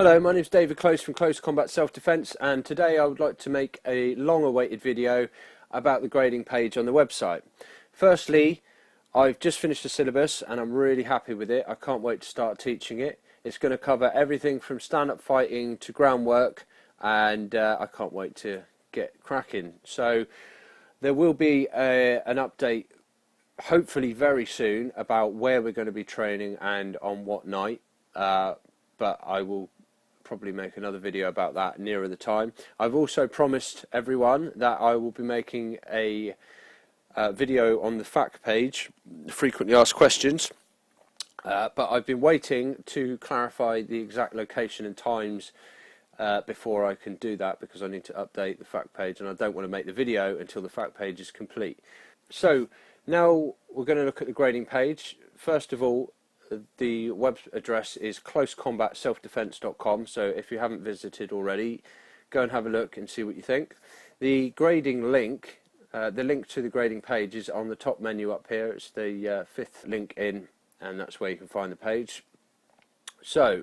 Hello, my name is David Close from Close Combat Self-Defense, and today I would like to make a long-awaited video about the grading page on the website. Firstly, I've just finished the syllabus and I'm really happy with it. I can't wait to start teaching it. It's going to cover everything from stand-up fighting to groundwork, and I can't wait to get cracking. So there will be an update hopefully very soon about where we're going to be training and on what night, but I will probably make another video about that nearer the time. I've also promised everyone that I will be making a video on the FAQ page, frequently asked questions, but I've been waiting to clarify the exact location and times before I can do that, because I need to update the FAQ page and I don't want to make the video until the FAQ page is complete. So now we're going to look at the grading page. First of all, the web address is closecombatselfdefense.com, so if you haven't visited already, go and have a look and see what you think. The grading link, the link to the grading page is on the top menu up here. It's the fifth link in, and that's where you can find the page. So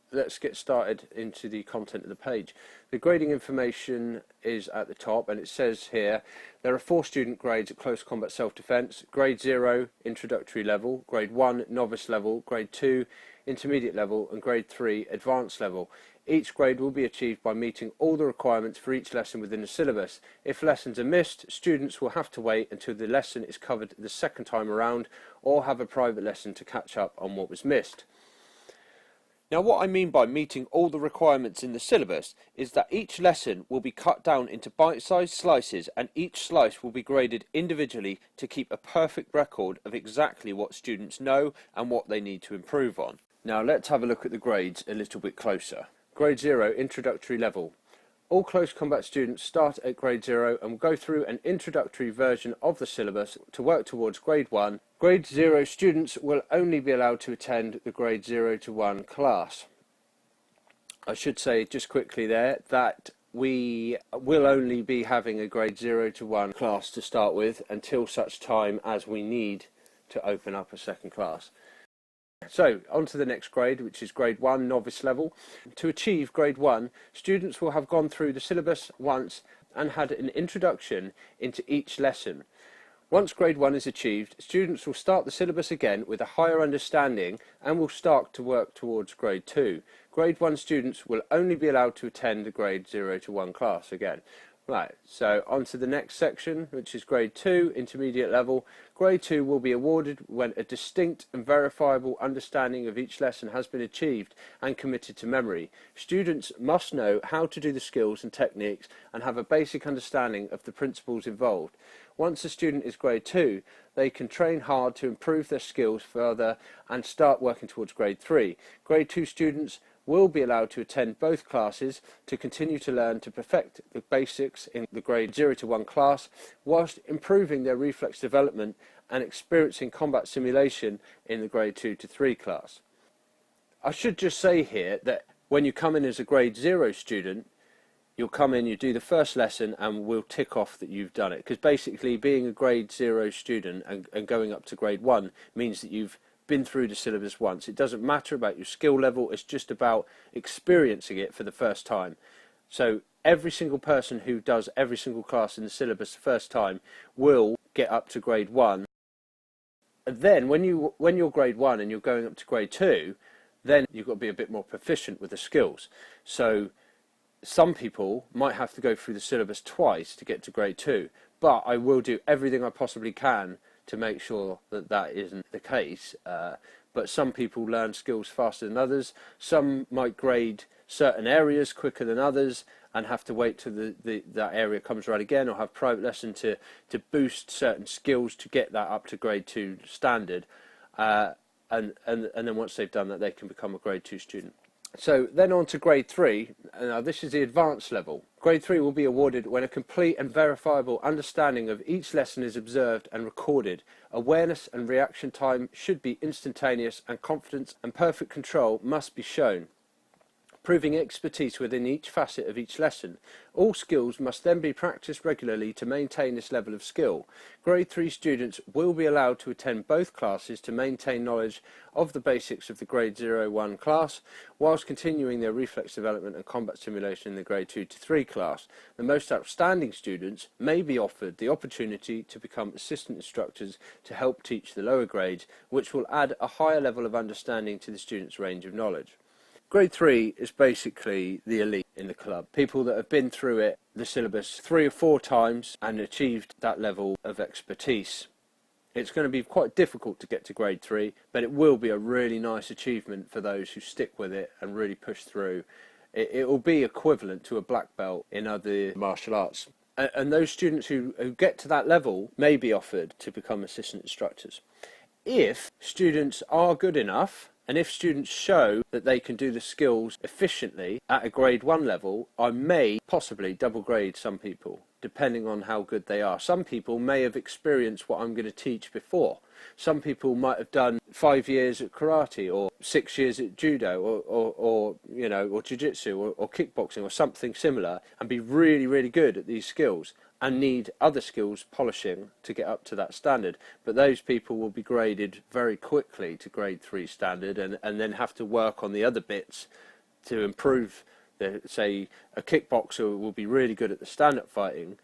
let's get started into the content of the page. The grading information is at the top, and it says here there are 4 student grades at Close Combat Self-Defense: Grade 0 Introductory Level, Grade 1 Novice Level, Grade 2 Intermediate Level, and Grade 3 Advanced Level. Each grade will be achieved by meeting all the requirements for each lesson within the syllabus. If lessons are missed, students will have to wait until the lesson is covered the second time around, or have a private lesson to catch up on what was missed. Now, what I mean by meeting all the requirements in the syllabus is that each lesson will be cut down into bite-sized slices, and each slice will be graded individually to keep a perfect record of exactly what students know and what they need to improve on. Now let's have a look at the grades a little bit closer. Grade 0 Introductory Level. All Close Combat students start at Grade 0 and will go through an introductory version of the syllabus to work towards Grade 1. Grade 0 students will only be allowed to attend the Grade 0 to 1 class. I should say just quickly there that we will only be having a Grade 0 to 1 class to start with until such time as we need to open up a second class. So, on to the next grade, which is Grade 1 Novice Level. To achieve Grade 1, students will have gone through the syllabus once and had an introduction into each lesson. Once Grade 1 is achieved, students will start the syllabus again with a higher understanding and will start to work towards Grade 2. Grade 1 students will only be allowed to attend the Grade 0 to 1 class again. Right, so on to the next section, which is Grade 2 Intermediate Level. Grade 2 will be awarded when a distinct and verifiable understanding of each lesson has been achieved and committed to memory. Students must know how to do the skills and techniques and have a basic understanding of the principles involved. Once a student is Grade 2, they can train hard to improve their skills further and start working towards Grade 3. Grade 2 students will be allowed to attend both classes to continue to learn to perfect the basics in the Grade 0 to 1 class, whilst improving their reflex development and experiencing combat simulation in the Grade 2 to 3 class. I should just say here that when you come in as a Grade 0 student, you'll come in, you do the first lesson, and we'll tick off that you've done it. Because basically being a Grade 0 student and going up to Grade 1 means that you've been through the syllabus once. It doesn't matter about your skill level, it's just about experiencing it for the first time. So every single person who does every single class in the syllabus the first time will get up to Grade 1. And then when you're Grade 1 and you're going up to Grade 2, then you've got to be a bit more proficient with the skills. So some people might have to go through the syllabus twice to get to Grade 2, but I will do everything I possibly can to make sure that that isn't the case. But some people learn skills faster than others. Some might grade certain areas quicker than others and have to wait till that area comes around again, or have private lesson to boost certain skills to get that up to Grade 2 standard. And then once they've done that, they can become a Grade 2 student. So then on to Grade 3. Now this is the advanced level. Grade 3 will be awarded when a complete and verifiable understanding of each lesson is observed and recorded. Awareness and reaction time should be instantaneous, and confidence and perfect control must be shown. proving expertise within each facet of each lesson. All skills must then be practiced regularly to maintain this level of skill. Grade 3 students will be allowed to attend both classes to maintain knowledge of the basics of the Grade 0-1 class, whilst continuing their reflex development and combat simulation in the Grade 2 to 3 class. The most outstanding students may be offered the opportunity to become assistant instructors to help teach the lower grades, which will add a higher level of understanding to the students' range of knowledge. Grade 3 is basically the elite in the club. People that have been through it, the syllabus, 3 or 4 times and achieved that level of expertise. It's going to be quite difficult to get to Grade 3, but it will be a really nice achievement for those who stick with it and really push through. It will be equivalent to a black belt in other martial arts. And those students who get to that level may be offered to become assistant instructors. If students are good enough, and if students show that they can do the skills efficiently at a Grade 1 level, I may possibly double grade some people, depending on how good they are. Some people may have experienced what I'm going to teach before. Some people might have done 5 years at karate, or 6 years at judo, or jiu-jitsu, or kickboxing, or something similar, and be really, really good at these skills, and need other skills polishing to get up to that standard. But those people will be graded very quickly to Grade 3 standard, and then have to work on the other bits to improve. Say a kickboxer will be really good at the stand-up fighting,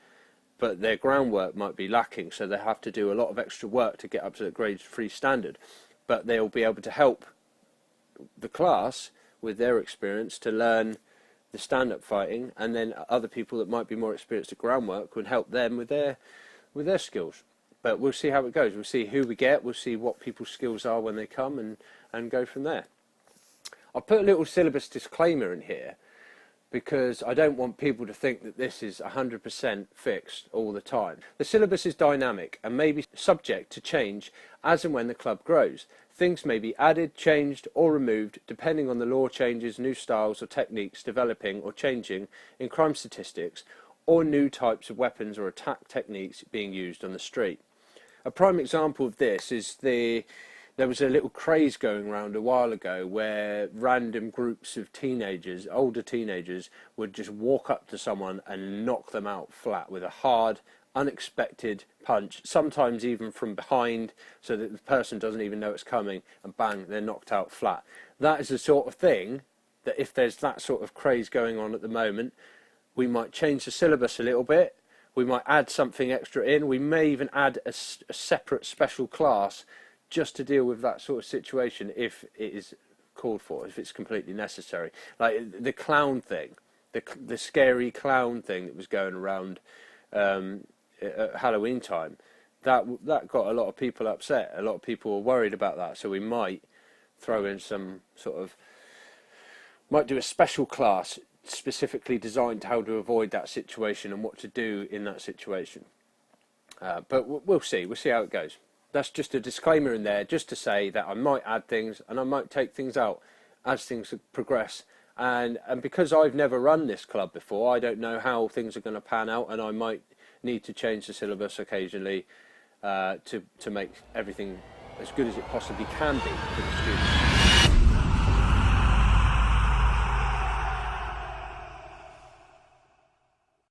but their groundwork might be lacking, so they have to do a lot of extra work to get up to the Grade 3 standard. But they'll be able to help the class with their experience to learn the stand-up fighting, and then other people that might be more experienced at groundwork would help them with their skills. But we'll see how it goes. We'll see who we get, we'll see what people's skills are when they come, and go from there. I'll put a little syllabus disclaimer in here, because I don't want people to think that this is 100% fixed all the time. The syllabus is dynamic and may be subject to change as and when the club grows. Things may be added, changed or removed depending on the law changes, new styles or techniques developing or changing in crime statistics, or new types of weapons or attack techniques being used on the street. A prime example of this is there was a little craze going around a while ago where random groups of teenagers, older teenagers, would just walk up to someone and knock them out flat with a hard, unexpected punch, sometimes even from behind, so that the person doesn't even know it's coming, and bang, they're knocked out flat. That is the sort of thing that, if there's that sort of craze going on at the moment, we might change the syllabus a little bit, we might add something extra in, we may even add a separate special class just to deal with that sort of situation if it is called for, if it's completely necessary. Like the clown thing, the scary clown thing that was going around at Halloween time, that got a lot of people upset. A lot of people were worried about that, so we might throw in some sort of, might do a special class specifically designed to how to avoid that situation and what to do in that situation. But we'll see how it goes. That's just a disclaimer in there, just to say that I might add things and I might take things out as things progress. And because I've never run this club before, I don't know how things are going to pan out, and I might need to change the syllabus occasionally to make everything as good as it possibly can be for the students.